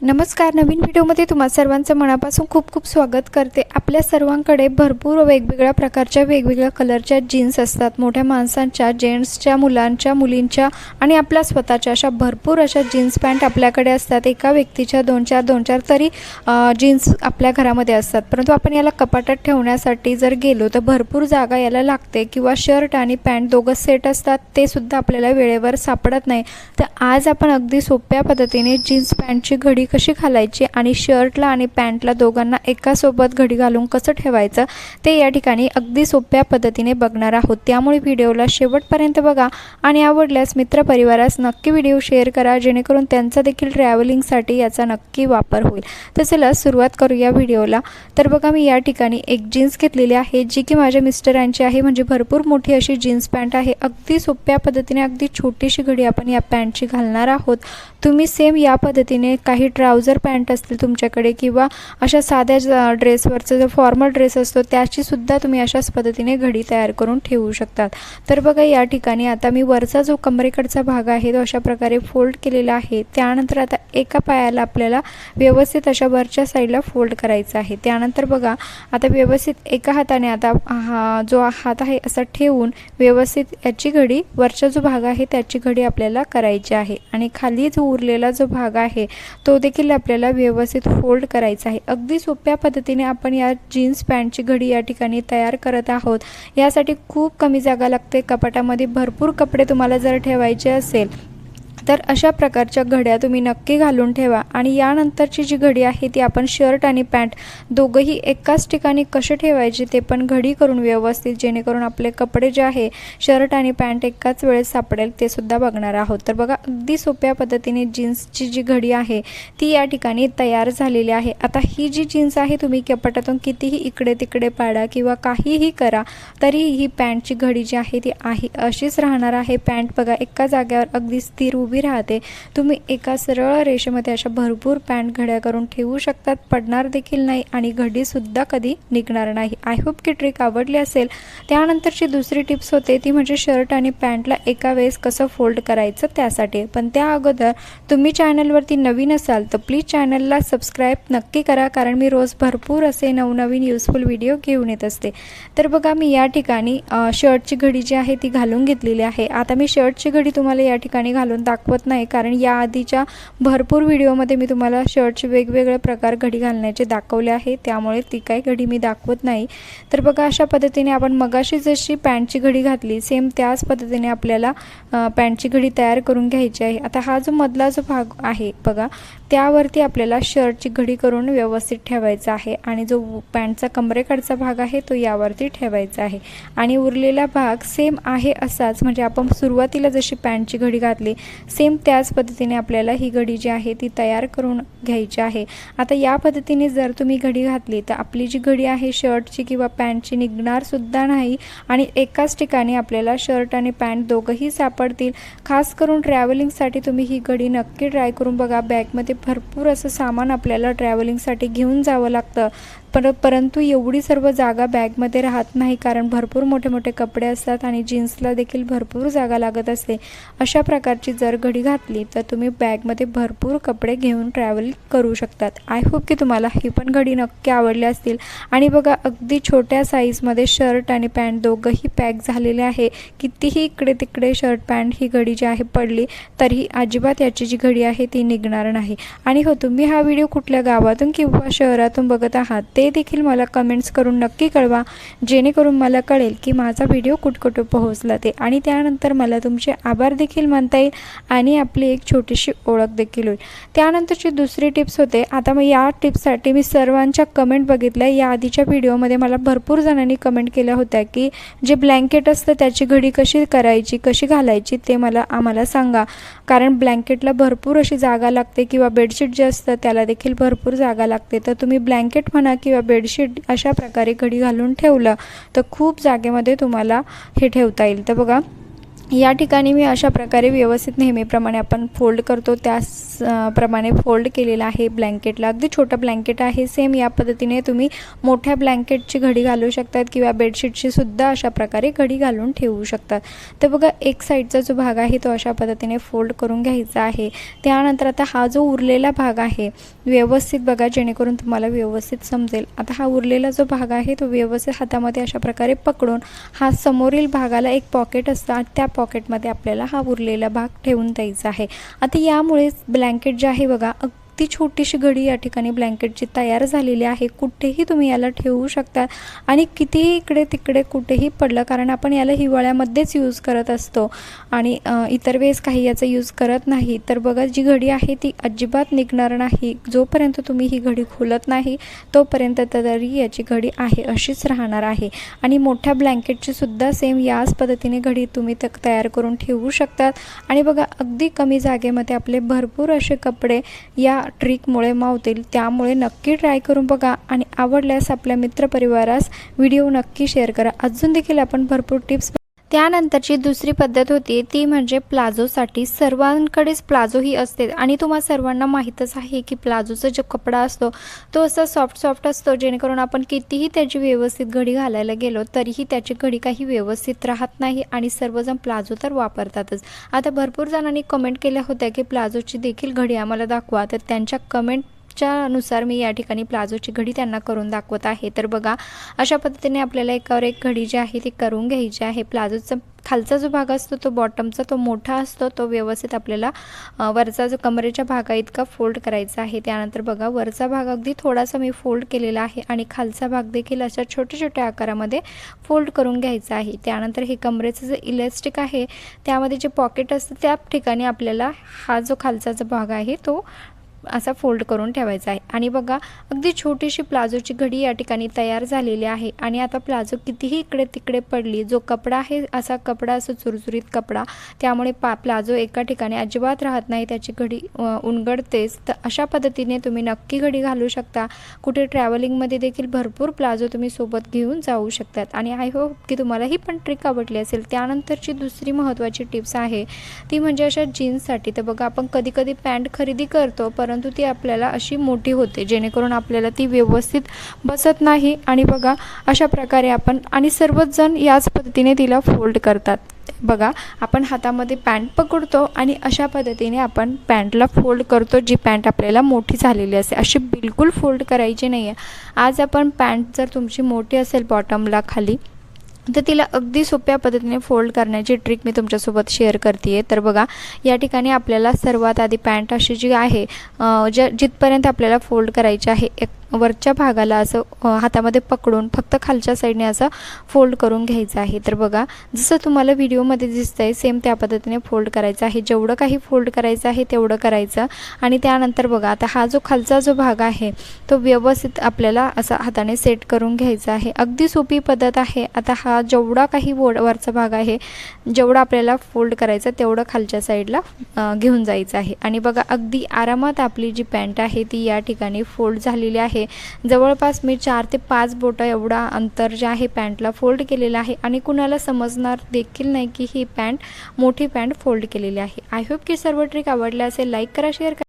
नमस्कार. नवीन व्हिडिओमध्ये तुम्हा सर्वांचं मनापासून खूप खूप स्वागत करते. आपल्या सर्वांकडे भरपूर वेगवेगळ्या प्रकारच्या वेगवेगळ्या कलरच्या जीन्स असतात. मोठ्या माणसांच्या, जेंट्सच्या, मुलांच्या, मुलींच्या आणि आपल्या स्वतःच्या अशा भरपूर अशा जीन्स पॅन्ट आपल्याकडे असतात. एका व्यक्तीच्या 2-4 तरी जीन्स आपल्या घरामध्ये असतात. परंतु आपण याला कपाटात ठेवण्यासाठी जर गेलो तर भरपूर जागा याला लागते किंवा शर्ट आणि पॅन्ट दोघं सेट असतात, ते सुद्धा आपल्याला वेळेवर सापडत नाही. तर आज आपण अगदी सोप्या पद्धतीने जीन्स पॅन्टची घडी कशी घालायची आणि शर्टला आणि पॅन्टला दोघांना एकासोबत घडी घालून कसं ठेवायचं ते या ठिकाणी अगदी सोप्या पद्धतीने बघणार आहोत. त्यामुळे व्हिडिओला शेवटपर्यंत बघा आणि आवडल्यास मित्रपरिवारास नक्की व्हिडिओ शेअर करा, जेणेकरून त्यांचा देखील ट्रॅव्हलिंगसाठी याचा नक्की वापर होईल. तर चला सुरुवात करूया व्हिडिओला. तर बघा, मी या ठिकाणी एक जीन्स घेतलेली आहे, जी की माझ्या मिस्टरांची आहे. म्हणजे भरपूर मोठी अशी जीन्स पॅन्ट आहे. अगदी सोप्या पद्धतीने अगदी छोटीशी घडी आपण या पॅन्टची घालणार आहोत. तुम्ही सेम या पद्धतीने काही ट्राउझर पॅन्ट असतील तुमच्याकडे किंवा अशा साध्या ड्रेसवरचा जो फॉर्मल ड्रेस असतो त्याची सुद्धा तुम्ही अशाच पद्धतीने घडी तयार करून ठेवू शकतात. तर बघा, या ठिकाणी आता मी वरचा जो कमरेकडचा भाग आहे तो अशा प्रकारे फोल्ड केलेला आहे. त्यानंतर आता एका पायाला आपल्याला व्यवस्थित अशा वरच्या साईडला फोल्ड करायचं आहे. त्यानंतर बघा, आता व्यवस्थित एका हाताने आता जो हात आहे असा ठेवून व्यवस्थित याची घडी, वरचा जो भाग आहे त्याची घडी आपल्याला करायची आहे आणि खाली जो उरलेला जो भाग आहे तो देखील आपल्याला व्यवस्थित फोल्ड करायचा आहे. अगदी सोप्या पद्धतीने आपण या जीन्स पॅन्टची घडी या ठिकाणी तयार करत आहोत. यासाठी खूप कमी जागा लागते. कपाटामध्ये भरपूर कपडे तुम्हाला जर ठेवायचे असेल तर अशा प्रकारच्या घड्या तुम्ही नक्की घालून ठेवा. आणि यानंतरची जी घडी आहे ती आपण शर्ट आणि पॅन्ट दोघंही एकाच ठिकाणी कसे ठेवायचे ते पण घडी करून व्यवस्थित, जेणेकरून आपले कपडे जे आहे शर्ट आणि पॅन्ट एकाच वेळेस सापडेल ते सुद्धा बघणार आहोत. तर बघा, अगदी सोप्या पद्धतीने जीन्सची जी घडी आहे ती या ठिकाणी तयार झालेली आहे. आता ही जी जीन्स आहे तुम्ही कपाटातून कितीही इकडे तिकडे पाडा किंवा काहीही करा तरी ही पॅन्टची घडी जी आहे ती अशीच राहणार आहे. पॅन्ट बघा एका जागेवर अगदी स्थिर उभी राहते. तुम्ही एका सरळ रेषेमध्ये अशा भरपूर पॅन्ट घड्या करून ठेवू शकतात, पडणार देखील नाही आणि घडी सुद्धा कधी निघणार नाही. आय होप की ट्रिक आवडली असेल. त्यानंतरची दुसरी टिप्स होते ती म्हणजे शर्ट आणि पॅन्टला एका वेळेस कसं फोल्ड करायचं त्यासाठी. पण त्या अगोदर तुम्ही चॅनलवरती नवीन असाल तर प्लीज चॅनलला सबस्क्राईब नक्की करा, कारण मी रोज भरपूर असे नवनवीन युजफुल व्हिडिओ घेऊन येत असते. तर बघा, मी या ठिकाणी शर्टची घडी जी आहे ती घालून घेतलेली आहे. आता मी शर्टची घडी तुम्हाला या ठिकाणी घालून दाखवत नाही, कारण या आधीच्या भरपूर व्हिडिओमध्ये मी तुम्हाला शर्टचे वेगवेगळे प्रकार घडी घालण्याचे दाखवले आहे, त्यामुळे ती काही घडी मी दाखवत नाही. तर बघा, अशा पद्धतीने आपण मगाशी जशी पॅन्टची घडी घातली सेम त्याच पद्धतीने आपल्याला पॅन्टची घडी तयार करून घ्यायची आहे. आता हा जो मधला जो भाग आहे बघा, त्यावरती आपल्याला शर्टची घडी करून व्यवस्थित ठेवायचा आहे आणि जो पॅन्टचा कमरेकडचा भाग आहे तो यावरती ठेवायचा आहे आणि उरलेला भाग सेम आहे असाच, म्हणजे आपण सुरुवातीला जशी पॅन्टची घडी घातली सेम त्याच पद्धतीने आपल्याला ही घडी जी आहे ती तयार करून घ्यायची आहे. आता या पद्धतीने जर तुम्ही घडी घातली तर आपली जी घडी आहे शर्टची किंवा पॅन्टची निघणार सुद्धा नाही आणि एकाच ठिकाणी आपल्याला शर्ट आणि पॅन्ट दोघंही सापडतील. खास करून ट्रॅव्हलिंगसाठी तुम्ही ही घडी नक्की ट्राय करून बघा. बॅगमध्ये भरपूर असं सामान आपल्याला ट्रॅव्हलिंगसाठी घेऊन जावं लागतं, परंतु एवढी सर्व जागा बॅगमध्ये राहत नाही, कारण भरपूर मोठे मोठे कपडे असतात आणि जीन्सला देखील भरपूर जागा लागत असते. अशा प्रकारची जर घडी घातली तर तुम्ही बॅगमध्ये भरपूर कपडे घेऊन ट्रॅव्हल करू शकतात. आय होप की तुम्हाला ही पण घडी नक्की आवडली असतील. आणि बघा, अगदी छोट्या साईजमध्ये शर्ट आणि पॅन्ट दोघंही पॅक झालेले आहे. कितीही इकडे तिकडे शर्ट पॅन्ट ही घडी जी आहे पडली तरीही अजिबात याची जी घडी आहे ती निघणार नाही. आणि हो, तुम्ही हा व्हिडिओ कुठल्या गावातून किंवा शहरातून बघत आहात ते देखील मला कमेंट्स करून नक्की कळवा, जेणेकरून मला कळेल की माझा व्हिडिओ कुठकुठे पोहोचला ते, आणि त्यानंतर मला तुमचे आभार देखील मानता येईल आणि आपली एक छोटीशी ओळख देखील होईल. त्यानंतरची दुसरी टिप्स होते. आता मग या टिप्ससाठी मी सर्वांच्या कमेंट बघितल्या. या आधीच्या व्हिडिओमध्ये मला भरपूर जणांनी कमेंट केल्या होत्या की जे ब्लँकेट असतं त्याची घडी कशी करायची, कशी घालायची ते आम्हाला सांगा, कारण ब्लँकेटला भरपूर अशी जागा लागते किंवा बेडशीट जे असतं त्याला देखील भरपूर जागा लागते. तर तुम्ही ब्लँकेट म्हणा किंवा बेडशीट अशा प्रकारे घडी घालून ठेवलं तर खूप जागेमध्ये तुम्हाला हे ठेवता येईल. तर बघा, या ठिकाणी मी अशा प्रकारे व्यवस्थित नेहमीप्रमाणे आपण फोल्ड करतो त्याच प्रमाणे फोल्ड केलेला आहे ब्लँकेटला. अगदी छोटं ब्लँकेट आहे. सेम या पद्धतीने तुम्ही मोठ्या ब्लँकेटची घडी घालू शकतात किंवा बेडशीटची सुद्धा अशा प्रकारे घडी घालून ठेवू शकतात. तर बघा एक साईडचा जो भाग आहे तो अशा पद्धतीने फोल्ड करून घ्यायचा आहे. त्यानंतर आता हा जो उरलेला भाग आहे व्यवस्थित बघा, जेणेकरून तुम्हाला व्यवस्थित समजेल. आता हा उरलेला जो भाग आहे तो व्यवस्थित हातामध्ये अशा प्रकारे पकडून हा समोरील भागाला एक पॉकेट असतं आणि त्या पॉकेटमध्ये आपल्याला हा उरलेला भाग ठेवून द्यायचा आहे. आता यामुळे ब्लँकेट जे आहे बघा, ती छोटीशी घडी या ठिकाणी ब्लँकेटची तयार झालेली आहे. कुठेही तुम्ही याला ठेवू शकता आणि कितीही इकडे तिकडे कुठेही पडलं, कारण आपण याला हिवाळ्यामध्येच यूज करत असतो आणि इतर वेळेस काही याचा यूज करत नाही. तर बघा जी घडी आहे ती अजिबात निघणार नाही. जोपर्यंत तुम्ही ही घडी खोलत नाही तोपर्यंत तरी याची घडी आहे अशीच राहणार आहे. आणि मोठ्या ब्लँकेटची सुद्धा सेम याच पद्धतीने घडी तुम्ही तयार करून ठेवू शकतात. आणि बघा अगदी कमी जागेमध्ये आपले भरपूर असे कपडे या ट्रिकमुळे मावतील. त्यामुळे नक्की ट्राय करून बघा आणि आवडल्यास आपल्या मित्रपरिवारास व्हिडिओ नक्की शेअर करा. अजून देखील आपण भरपूर टिप्स. त्यानंतरची दुसरी पद्धत होती ती म्हणजे प्लाझोसाठी. सर्वांकडेच प्लाझो ही असते आणि तुम्हा सर्वांना माहीतच आहे की प्लाझोचा जो कपडा असतो तो असा सॉफ्ट असतो, जेणेकरून आपण कितीही त्याची व्यवस्थित घडी घालायला गेलो तरीही त्याची घडी काही व्यवस्थित राहत नाही आणि सर्वजण प्लाझो तर वापरतातच. आता भरपूर जणांनी कमेंट केल्या होत्या की प्लाझोची देखील घडी आम्हाला दाखवा, तर त्यांच्या नुसार मी या ठिकाणी प्लाझोची घडी त्यांना करून दाखवत आहे. तर बघा अशा पद्धतीने आपल्याला एकावर एक घडी जी आहे ती करून घ्यायची आहे. प्लाझोचा खालचा जो भाग असतो तो बॉटमचा तो मोठा असतो, तो व्यवस्थित आपल्याला वरचा जो कमरेच्या भागा इतका फोल्ड करायचा आहे. त्यानंतर बघा वरचा भाग अगदी थोडासा मी फोल्ड केलेला आहे आणि खालचा भाग देखील अशा छोट्या छोट्या आकारामध्ये फोल्ड करून घ्यायचा आहे. त्यानंतर हे कमरेचं जे इलास्टिक आहे त्यामध्ये जे पॉकेट असतं त्या ठिकाणी आपल्याला हा जो खालचा जो भाग आहे तो असा फोल्ड करून ठेवायचा आहे. आणि बघा अगदी छोटीशी प्लाझोची घडी या ठिकाणी तयार झालेली आहे. आणि आता प्लाझो कितीही इकडे तिकडे पडली, जो कपडा आहे असा कपडा असं चुरचुरीत कपडा, त्यामुळे प्लाझो एका ठिकाणी अजिबात राहत नाही, त्याची घडी उनगडतेच. तर अशा पद्धतीने तुम्ही नक्की घडी घालू शकता. कुठे ट्रॅव्हलिंगमध्ये देखील भरपूर प्लाझो तुम्ही सोबत घेऊन जाऊ शकतात. आणि आय होप की तुम्हाला ही पण ट्रिक आवडली असेल. त्यानंतरची दुसरी महत्त्वाची टिप्स आहे ती म्हणजे अशा जीन्ससाठी. तर बघा आपण कधी कधी पॅन्ट खरेदी करतो परंतु ती आपल्याला अशी मोठी होते, जेणेकरून आपल्याला ती व्यवस्थित बसत नाही. आणि बघा अशा प्रकारे आपण आणि सर्वच जण याच पद्धतीने तिला फोल्ड करतात. बघा आपण हातामध्ये पॅन्ट पकडतो आणि अशा पद्धतीने आपण पॅन्टला फोल्ड करतो. जी पॅन्ट आपल्याला मोठी झालेली असते अशी बिलकुल फोल्ड करायची नाही आहे. आज आपण पॅन्ट जर तुमची मोठी असेल बॉटमला खाली, तर तिला अगदी सोप्या पद्धतीने फोल्ड करण्याची ट्रिक मी तुमच्यासोबत शेअर करते आहे. तर बघा या ठिकाणी आपल्याला सर्वात आधी पॅन्ट अशी जी आहे जिथपर्यंत आपल्याला फोल्ड करायची आहे वरच्या भागाला असं हातामध्ये पकडून फक्त खालच्या साईडने असं फोल्ड करून घ्यायचं आहे. तर बघा जसं तुम्हाला व्हिडिओमध्ये दिसतंय सेम त्या पद्धतीने फोल्ड करायचं आहे. जेवढं काही फोल्ड करायचं आहे तेवढं करायचं. आणि त्यानंतर बघा आता हा जो खालचा जो भाग आहे तो व्यवस्थित आपल्याला असा हाताने सेट करून घ्यायचा आहे. अगदी सोपी पद्धत आहे. आता हा जेवढा काही वरचा भाग आहे जेवढा आपल्याला फोल्ड करायचा तेवढं खालच्या साईडला घेऊन जायचं आहे. आणि बघा अगदी आरामात आपली जी पॅन्ट आहे ती या ठिकाणी फोल्ड झालेली आहे. जवळपास मी 4 ते 5 बोटं एवढा अंतर जे आहे पॅन्टला फोल्ड केलेलं आहे आणि कुणाला समजणार देखील नाही की ही मोठी पॅन्ट फोल्ड केलेली आहे. आय होप की सर्व ट्रिक आवडल्या असेल. लाईक करा, शेअर करा.